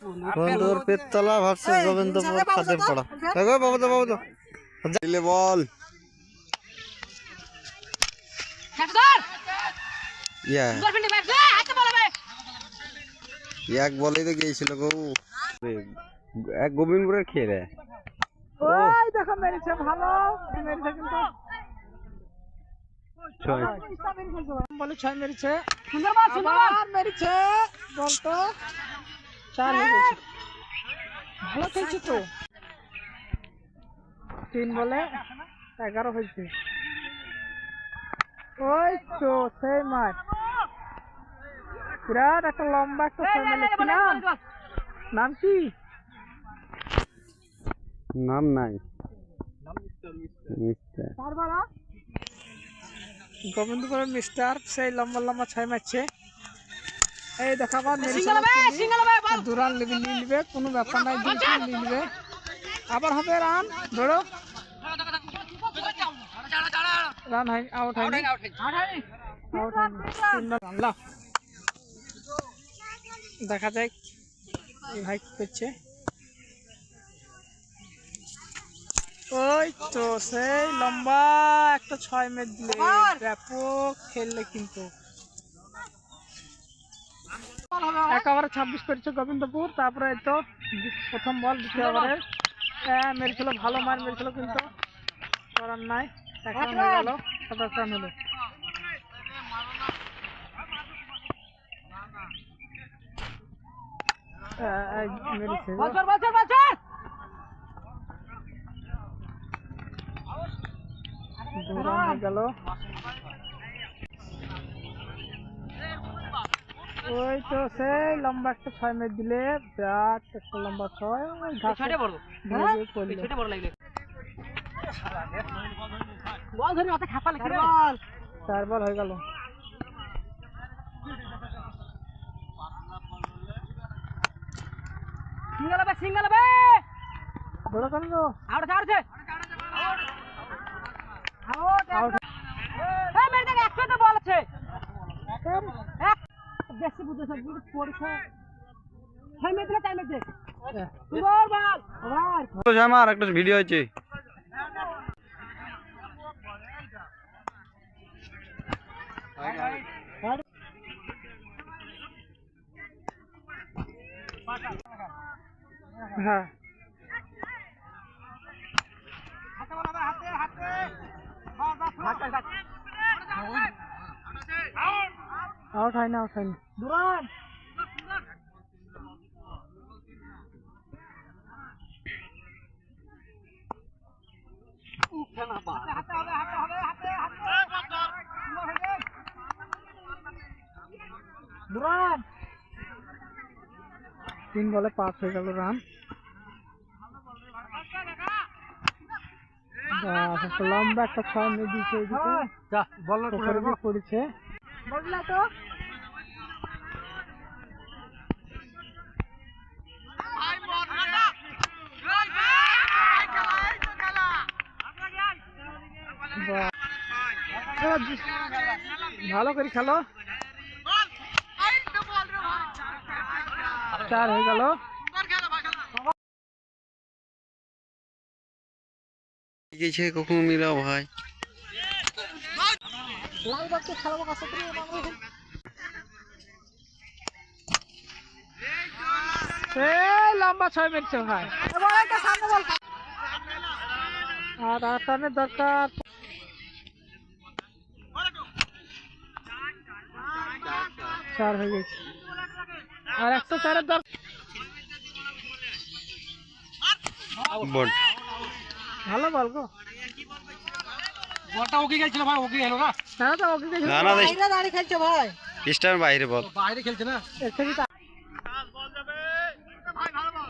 বন্ধুর পেতলা ভার্সেস গোবিন্দপুর খাদের পাড়া। দেখো বাবু তো দিলে বল এক বলেই তো গিয়েছিল গো এক গোবিন্দপুরের খেয়ে দেখো মেরেছে ভালো মেরেছে কিন্তু বলে 6 মেরেছে মেরেছে বল তো 4 হয়ে গেছে ভালো খেলছে তো 3 বলে 11 হয়েছে ওই তো সেই মার বিরাট একটা লম্বা একটা নাম কি নাম নাই গোবিন্দপুরের মিস্টার সেই লম্বা লম্বা 6 মারছে এই দেখাবার দুরান নিবে কোনো ব্যাপার নাই নিবে আবার হবে রান ধরো রান হয় আউট হয়নি দেখা যাক এই ভাই কি করছে ওই তো সেই লম্বা একটা 6 মেরে দিলে ব্যাপক খেললে কিন্তু একেবারে 26 করেছে গোবিন্দপুর তারপরে এই তো প্রথম বল দ্বিতীয় ওভারে মেরেছিল ভালো মার মেরেছিল কিন্তু করার নাই এখন হয়ে গেল 27 রান হলো মেরেছে গেল ওই তো সেই লম্বা একটা 6 মেরে দিলে বিরাট একটা লম্বা 6 4 বল হয়ে গেল সিঙ্গেল বড় কেন আমার একটা ভিডিও আছে হ্যাঁ আউট হয় না দুরান দুরান 3 বলে 5 হয়ে গেল রান লম্বা একটা 6 মেরে দিয়েছে এদিকে পড়েছে বললা তো ভালো করে খেলো 4 হয়ে গেল কখনো মিলাও ভাই লম্বা 6 মেরেছে ভাই আর 8 রানের দরকার 4 হয়ে গেছে আর 104 দরকার ভালো বল গো বলটা ওকে খেলছিল ভাই ওকে হলো না তো ওকে খেলছিল না বাইরে দাঁড়িয়ে খেলছে ভাই স্টার বাইরে বল বাইরে খেলছে না এর থেকে বল যাবে ভাই ভালো বল